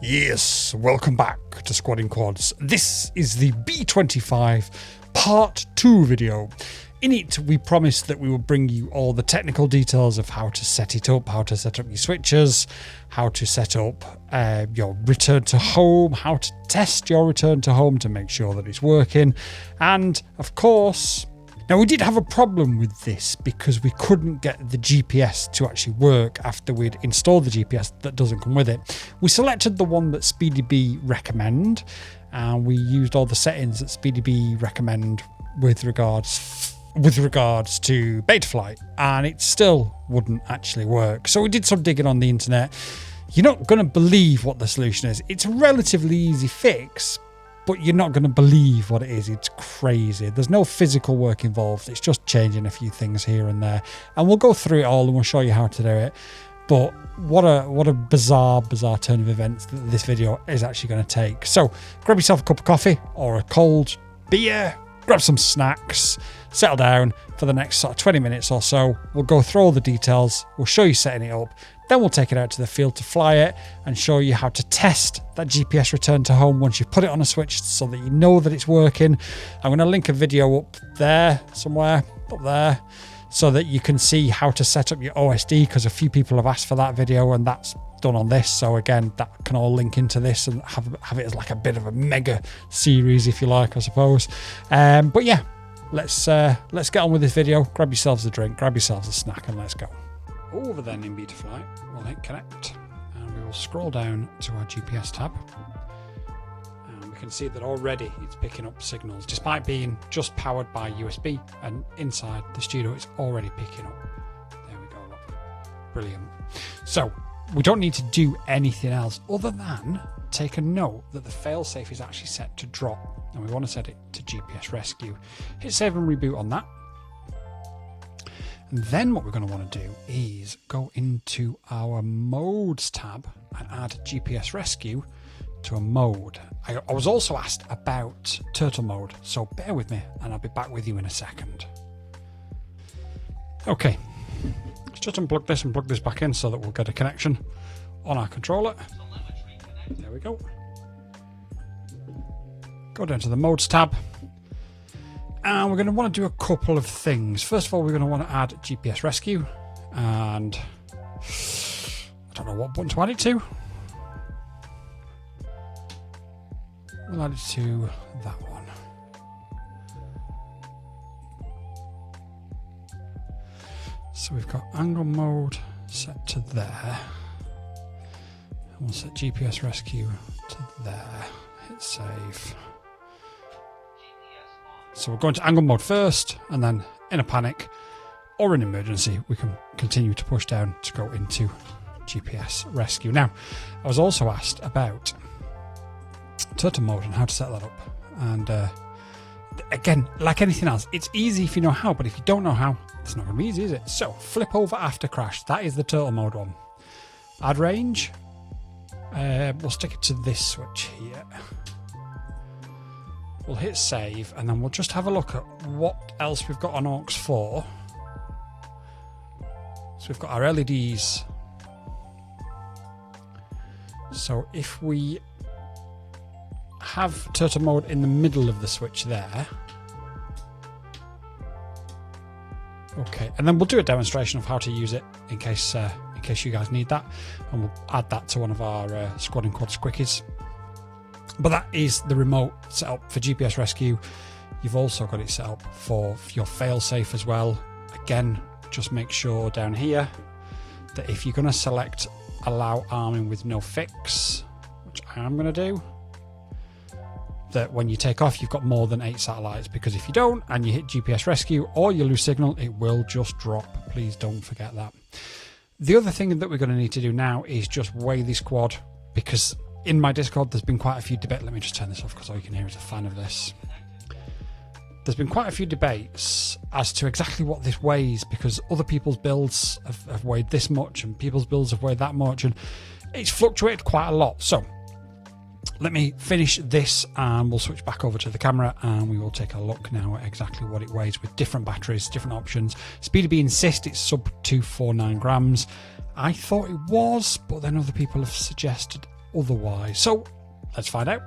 Yes, welcome back to Squadding Quads. This is the B25 Part 2 video. In it, we promised that we would bring you all the technical details of how to set it up, how to set up your switches, how to set up your return to home, how to test your return to home to make sure that it's working, and of course, now we did have a problem with this because we couldn't get the GPS to actually work after we'd installed the GPS that doesn't come with it. We selected the one that SpeedyBee recommend, and we used all the settings that SpeedyBee recommend with regards to Betaflight, and it still wouldn't actually work. So we did some digging on the internet. You're not going to believe what the solution is. It's a relatively easy fix, but you're not going to believe what it is. It's crazy. There's no physical work involved. It's just changing a few things here and there. And we'll go through it all and we'll show you how to do it. But what a bizarre turn of events that this video is actually going to take. So grab yourself a cup of coffee or a cold beer, grab some snacks, settle down for the next sort of 20 minutes or so. We'll go through all the details. We'll show you setting it up. Then we'll take it out to the field to fly it and show you how to test that GPS return to home once you've put it on a switch so that you know that it's working. I'm going to link a video up there somewhere, up there, so that you can see how to set up your OSD, because a few people have asked for that video and that's done on this. So again, that can all link into this and have it as like a bit of a mega series, if you like, I suppose. But yeah, let's get on with this video. Grab yourselves a drink, grab yourselves a snack, and let's go. Over then in Betaflight, we'll hit connect and we will scroll down to our GPS tab, and we can see that already it's picking up signals despite being just powered by USB, and inside the studio it's already picking up. There we go, look. Brilliant. So we don't need to do anything else other than take a note that the failsafe is actually set to drop, and we want to set it to GPS rescue. Hit save and reboot on that. And then what we're going to want to do is go into our modes tab and add GPS rescue to a mode. I was also asked about turtle mode, so bear with me and I'll be back with you in a second. Okay, let's just unplug this and plug this back in so that we'll get a connection on our controller. There we go. Go down to the modes tab. And we're going to want to do a couple of things. First of all, we're going to want to add GPS rescue, and I don't know what button to add it to. We'll add it to that one. So we've got angle mode set to there. And we'll set GPS rescue to there. Hit save. So we're going to angle mode first, and then in a panic or an emergency, we can continue to push down to go into GPS rescue. Now, I was also asked about turtle mode and how to set that up. And again, like anything else, it's easy if you know how, but if you don't know how, it's not going to be easy, is it? So flip over after crash. That is the turtle mode one. Add range. We'll stick it to this switch here. We'll hit save, and then we'll just have a look at what else we've got on aux 4. So we've got our LEDs. So if we have turtle mode in the middle of the switch there. Okay, and then we'll do a demonstration of how to use it in case you guys need that, and we'll add that to one of our Squadding Quads quickies. But that is the remote setup for GPS rescue. You've also got it set up for your failsafe as well. Again, just make sure down here that if you're going to select allow arming with no fix, which I am going to do, that when you take off you've got more than 8 satellites, because if you don't and you hit GPS rescue or you lose signal, it will just drop. Please don't forget that. The other thing that we're going to need to do now is just weigh this quad, because in my Discord, there's been quite a few debates. Let me just turn this off because all you can hear is a fan of this. There's been quite a few debates as to exactly what this weighs, because other people's builds have weighed this much and people's builds have weighed that much, and it's fluctuated quite a lot. So let me finish this and we'll switch back over to the camera and we will take a look now at exactly what it weighs with different batteries, different options. SpeedyBee insists it's sub 249 grams. I thought it was, but then other people have suggested otherwise. So let's find out.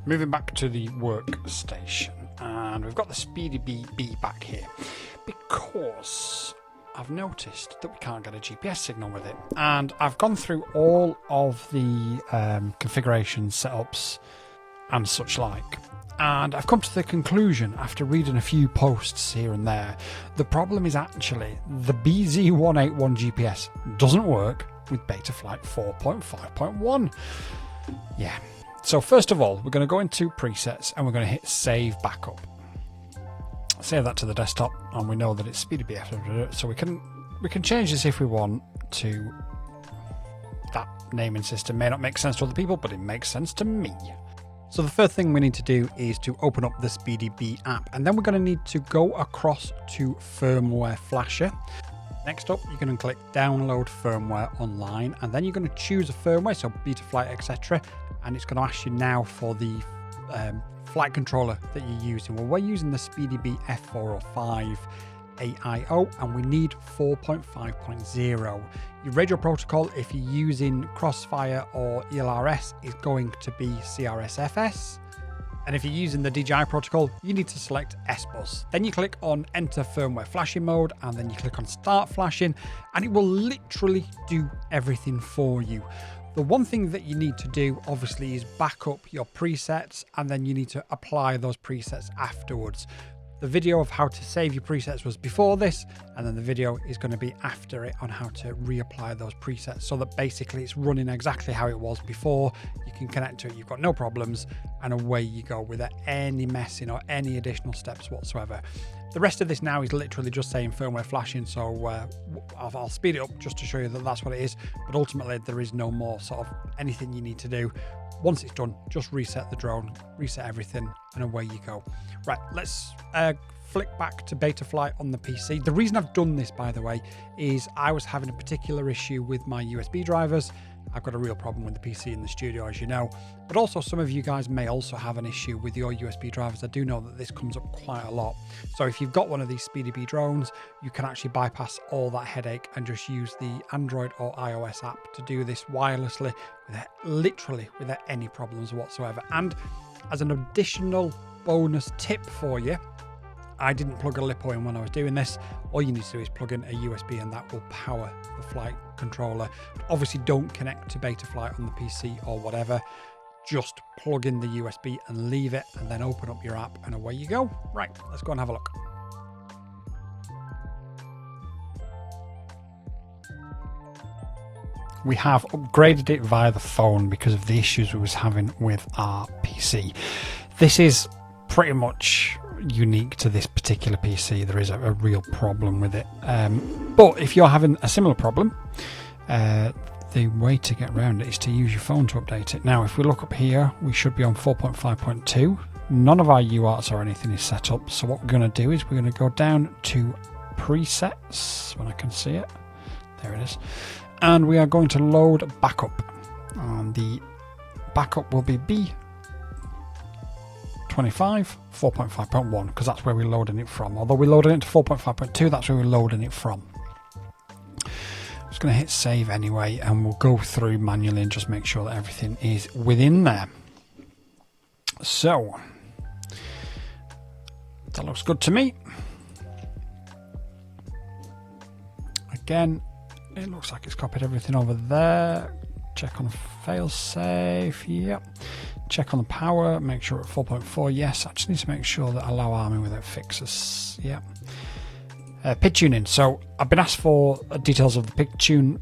Moving back to the workstation, and we've got the SpeedyBee Bee back here because I've noticed that we can't get a GPS signal with it, and I've gone through all of the configuration setups and such like, and I've come to the conclusion after reading a few posts here and there, the problem is actually the BZ181 GPS doesn't work with Betaflight 4.5.1. Yeah. So first of all, we're going to go into presets and we're going to hit save backup. Save that to the desktop, and we know that it's SpeedyBee, so we can change this if we want to. That naming system may not make sense to other people, but it makes sense to me. So the first thing we need to do is to open up the SpeedyBee app, and then we're going to need to go across to firmware flasher. Next up, you're going to click download firmware online, and then you're going to choose a firmware, so Betaflight, etc. And it's going to ask you now for the flight controller that you're using. Well, we're using the SpeedyBee F405 AIO, and we need 4.5.0. Your radio protocol, if you're using Crossfire or ELRS, is going to be CRSFS. And if you're using the DJI protocol, you need to select S-Bus. Then you click on enter firmware flashing mode, and then you click on start flashing, and it will literally do everything for you. The one thing that you need to do, obviously, is back up your presets, and then you need to apply those presets afterwards. The video of how to save your presets was before this, and then the video is going to be after it on how to reapply those presets so that basically it's running exactly how it was before. You can connect to it, you've got no problems, and away you go without any messing or any additional steps whatsoever. The rest of this now is literally just saying firmware flashing, so I'll speed it up just to show you that that's what it is, but ultimately there is no more sort of anything you need to do. Once it's done, just reset the drone, reset everything, and away you go. Right, let's flick back to Betaflight on the PC. The reason I've done this, by the way, is I was having a particular issue with my USB drivers. I've got a real problem with the PC in the studio, as you know, but also some of you guys may also have an issue with your USB drivers. I do know that this comes up quite a lot. So if you've got one of these SpeedyBee drones, you can actually bypass all that headache and just use the Android or iOS app to do this wirelessly, literally without any problems whatsoever. And as an additional bonus tip for you, I didn't plug a LiPo in when I was doing this. All you need to do is plug in a USB, and that will power the flight controller. Obviously, don't connect to Betaflight on the PC or whatever. Just plug in the USB and leave it, and then open up your app, and away you go. Right, let's go and have a look. We have upgraded it via the phone because of the issues we was having with our PC. This is pretty much unique to this particular PC. There is a real problem with it, but if you're having a similar problem, the way to get around it is to use your phone to update it. Now if we look up here, we should be on 4.5.2. none of our UARTs or anything is set up, so what we're going to do is we're going to go down to presets when I can see it. There it is, and we are going to load backup, and the backup will be B25 4.5.1 because that's where we're loading it from. Although we're loading it to 4.5.2, that's where we're loading it from. I'm just going to hit save anyway, and we'll go through manually and just make sure that everything is within there. So that looks good to me. Again, it looks like it's copied everything over there. Check on failsafe, yep. Check on the power, make sure at 4.4, yes. I just need to make sure that allow arming without fixes, yep. PID tuning, so I've been asked for details of the PID tune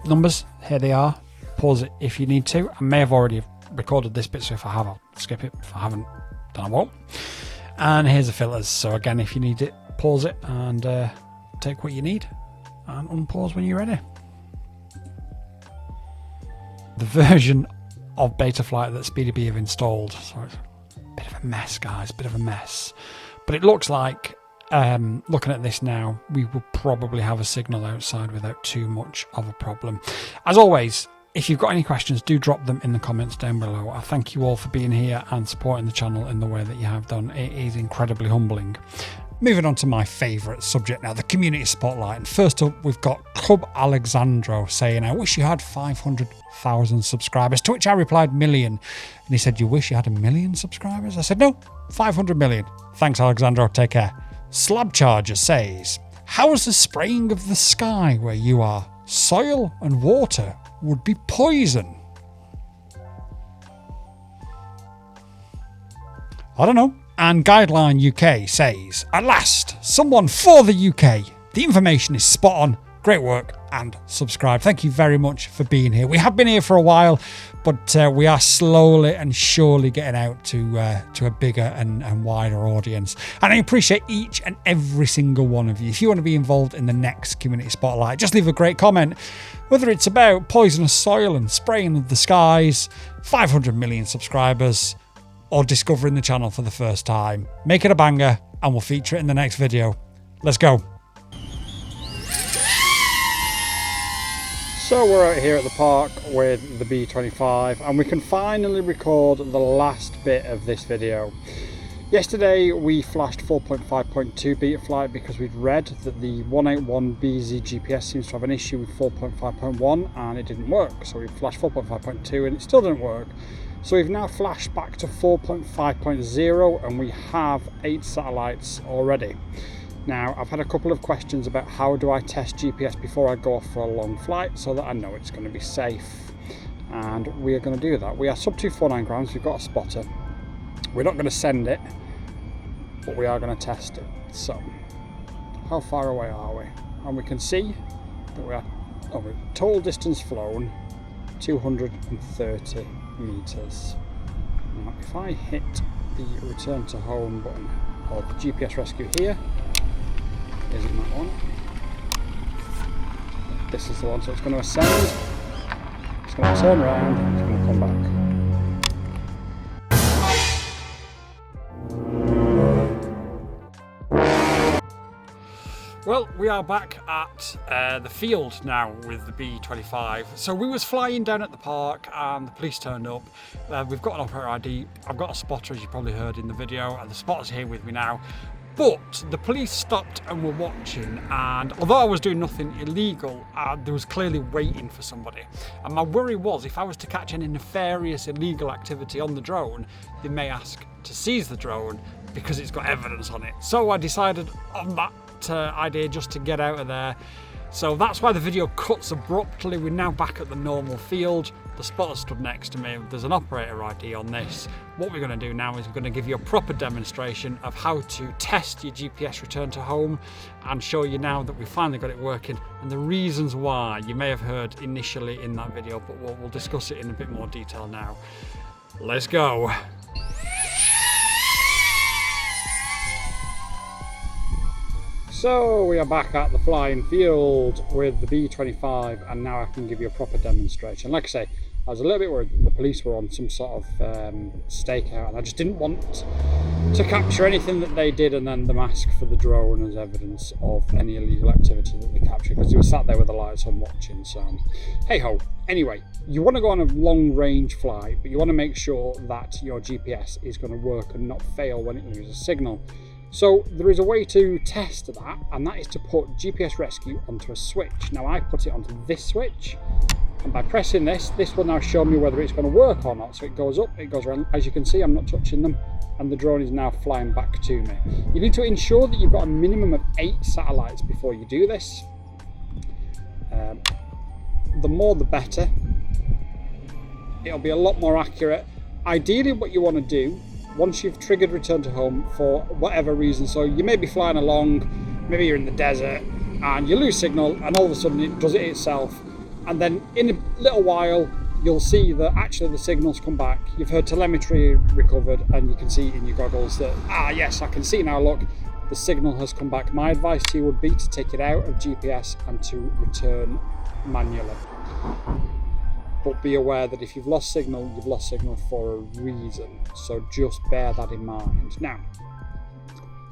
numbers. Here they are. Pause it if you need to. I may have already recorded this bit, so if I have, I'll skip it. If I haven't, then I won't. And here's the filters, so again, if you need it, pause it and take what you need and unpause when you're ready. The version of Betaflight that SpeedyBee have installed, so it's a bit of a mess, guys, bit of a mess, but it looks like looking at this now, we will probably have a signal outside without too much of a problem. As always, If you've got any questions, do drop them in the comments down below. I thank you all for being here and supporting the channel in the way that you have done. It is incredibly humbling. Moving on to my favourite subject now, the community spotlight. And first up, we've got Club Alexandro saying, I wish you had 500,000 subscribers. To which I replied, million. And he said, you wish you had 1 million subscribers? I said, no, 500 million. Thanks, Alexandro. Take care. Slab Charger says, how is the spraying of the sky where you are? Soil and water would be poison. I don't know. And Guideline UK says, at last, someone for the UK. The information is spot on. Great work and subscribe. Thank you very much for being here. We have been here for a while, but we are slowly and surely getting out to a bigger and wider audience. And I appreciate each and every single one of you. If you want to be involved in the next community spotlight, just leave a great comment. Whether it's about poisonous soil and spraying of the skies, 500 million subscribers, or discovering the channel for the first time, make it a banger and we'll feature it in the next video. Let's go. So we're out here at the park with the B25 and we can finally record the last bit of this video. Yesterday we flashed 4.5.2 beta flight because we'd read that the 181 BZ GPS seems to have an issue with 4.5.1 and it didn't work. So we flashed 4.5.2 and it still didn't work. So we've now flashed back to 4.5.0 and we have 8 satellites already. Now, I've had a couple of questions about how do I test GPS before I go off for a long flight so that I know it's going to be safe. And we are going to do that. We are sub 249 grams, we've got a spotter. We're not going to send it, but we are going to test it. So, how far away are we? And we can see that we are, total distance flown, 230 meters. Now, if I hit the return to home button or the GPS rescue here, isn't that one? This is the one, so it's going to ascend, it's going to turn around, and it's going to come back. Well, we are back at the field now with the B25. So we was flying down at the park and the police turned up. We've got an operator ID. I've got a spotter, as you probably heard in the video, and the spotter's here with me now. But the police stopped and were watching, and although I was doing nothing illegal, there was clearly waiting for somebody. And my worry was if I was to catch any nefarious illegal activity on the drone, they may ask to seize the drone because it's got evidence on it. So I decided on that idea just to get out of there. So that's why the video cuts abruptly. We're now back at the normal field. The spotter stood next to me. There's an operator ID on this. What we're going to do now is we're going to give you a proper demonstration of how to test your GPS return to home and show you now that we finally got it working and the reasons why you may have heard initially in that video, but we'll discuss it in a bit more detail now. Let's go. So we are back at the flying field with the B25 and now I can give you a proper demonstration. Like I say, I was a little bit worried the police were on some sort of stakeout and I just didn't want to capture anything that they did and then them ask for the drone as evidence of any illegal activity that they captured because they were sat there with the lights on watching. So hey ho. Anyway, you want to go on a long range flight, but you want to make sure that your GPS is going to work and not fail when it loses signal. So there is a way to test that, and that is to put GPS rescue onto a switch. Now I put it onto this switch, and by pressing this will now show me whether it's going to work or not. So it goes up, it goes around. As you can see, I'm not touching them, and the drone is now flying back to me. You need to ensure that you've got a minimum of 8 satellites before you do this. The more the better. It'll be a lot more accurate. Ideally what you want to do, once you've triggered return to home for whatever reason, so you may be flying along, maybe you're in the desert and you lose signal and all of a sudden it does it itself, and then in a little while you'll see that actually the signals come back, you've heard telemetry recovered and you can see in your goggles that yes, I can see now, look, the signal has come back. My advice to you would be to take it out of GPS and to return manually. But be aware that if you've lost signal, you've lost signal for a reason. So just bear that in mind. Now,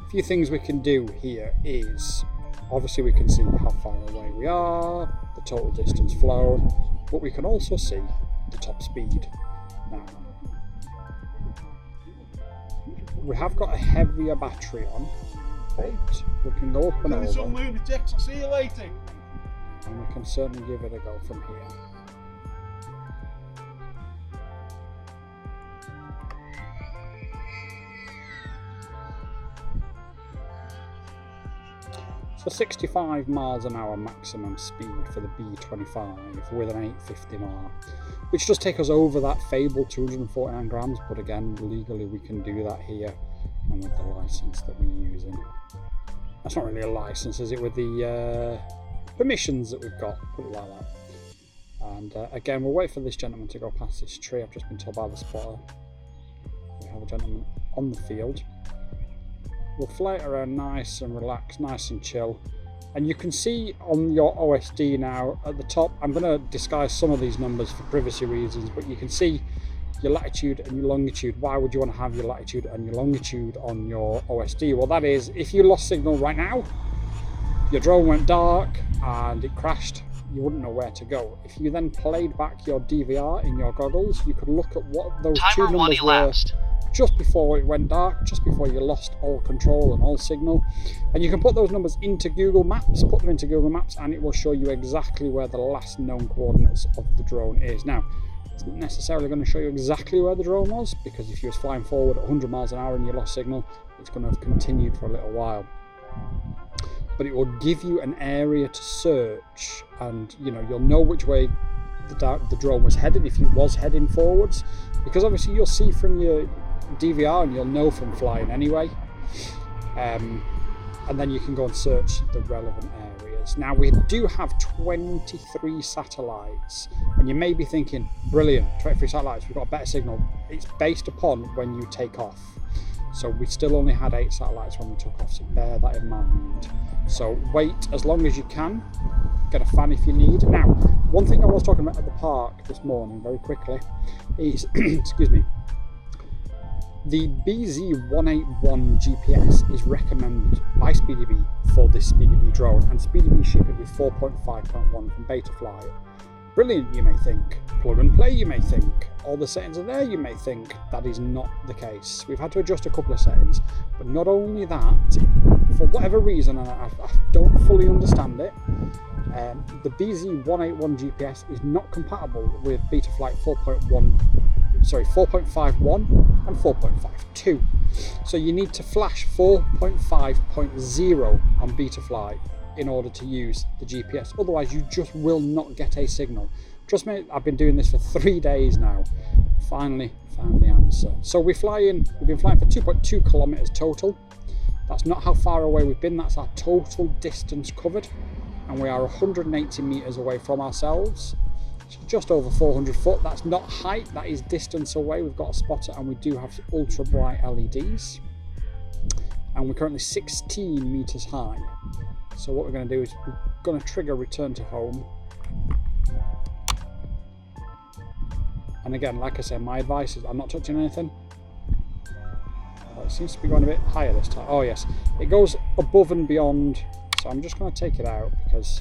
a few things we can do here is, obviously we can see how far away we are, the total distance flown. but we can also see the top speed. Now, we have got a heavier battery on, but we can go up and over. Some lunatics, I'll see you later. And we can certainly give it a go from here. So 65 miles an hour maximum speed for the B25 with an 850 mile, which does take us over that fabled 249 grams, but again, legally we can do that here and with the license that we're using. That's not really a license, is it, with the permissions that we've got, put it like that. And again, we'll wait for this gentleman to go past this tree. I've just been told by the spotter we have a gentleman on the field. We'll fly it around nice and relaxed, nice and chill. And you can see on your OSD now at the top, I'm going to disguise some of these numbers for privacy reasons, but you can see your latitude and your longitude. Why would you want to have your latitude and your longitude on your OSD? Well, that is, if you lost signal right now, your drone went dark and it crashed, you wouldn't know where to go. If you then played back your DVR in your goggles, you could look at what those two numbers were just before it went dark, just before you lost all control and all signal. And you can put those numbers into Google Maps, and it will show you exactly where the last known coordinates of the drone is. Now, it's not necessarily going to show you exactly where the drone was, because if you was flying forward at 100 miles an hour and you lost signal, it's going to have continued for a little while. But it will give you an area to search, and you'll know which way the drone was headed if it was heading forwards, because obviously you'll see from your DVR and you'll know from flying anyway, and then you can go and search the relevant areas. Now, we do have 23 satellites, and you may be thinking, brilliant, 23 satellites, we've got a better signal. It's based upon when you take off, so we still only had 8 satellites when we took off, so bear that in mind. So wait as long as you can, get a fan if you need. Now, one thing I was talking about at the park this morning very quickly is excuse me, the BZ181 GPS is recommended by SpeedyBee for this SpeedyBee drone, and SpeedyBee ship it with 4.5.1 from Betaflight. Brilliant, you may think. Plug and play, you may think. All the settings are there, you may think. That is not the case. We've had to adjust a couple of settings, but not only that, for whatever reason, and I don't fully understand it, the BZ181 GPS is not compatible with Betaflight 4.51 and 4.52. So you need to flash 4.5.0 on Betaflight in order to use the GPS. Otherwise, you just will not get a signal. Trust me, I've been doing this for 3 days now. Finally found the answer. So we've been flying for 2.2 kilometers total. That's not how far away we've been, that's our total distance covered. And we are 180 meters away from ourselves. Just over 400 foot. That's not height, that is distance away. We've got a spotter and we do have ultra bright LEDs. And we're currently 16 meters high. So what we're going to do is we're going to trigger return to home. And again, like I said, my advice is I'm not touching anything. Oh, it seems to be going a bit higher this time. Oh yes, it goes above and beyond. So I'm just going to take it out because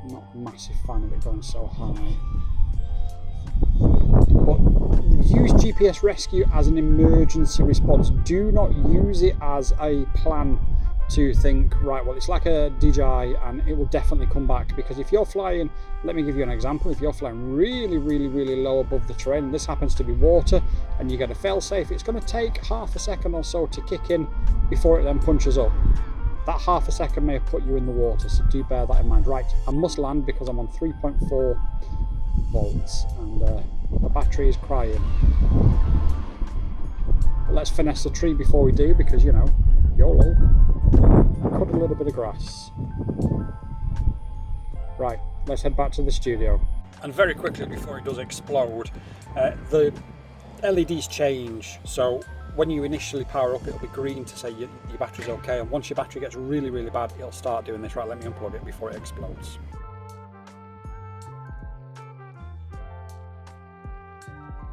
I'm not a massive fan of it going so high. But use GPS Rescue as an emergency response. Do not use it as a plan to think, right, well, it's like a DJI and it will definitely come back. Because if you're flying, let me give you an example, if you're flying really low above the terrain, this happens to be water, and you get a fail-safe, it's going to take half a second or so to kick in before it then punches up. That half a second may have put you in the water, so do bear that in mind. Right, I must land because I'm on 3.4 volts and the battery is crying. But let's finesse the tree before we do, because YOLO. And cut a little bit of grass. Right, let's head back to the studio. And very quickly before it does explode, the LEDs change. So when you initially power up, it'll be green to say your battery's okay, and once your battery gets really bad, it'll start doing this. Right, let me unplug it before it explodes.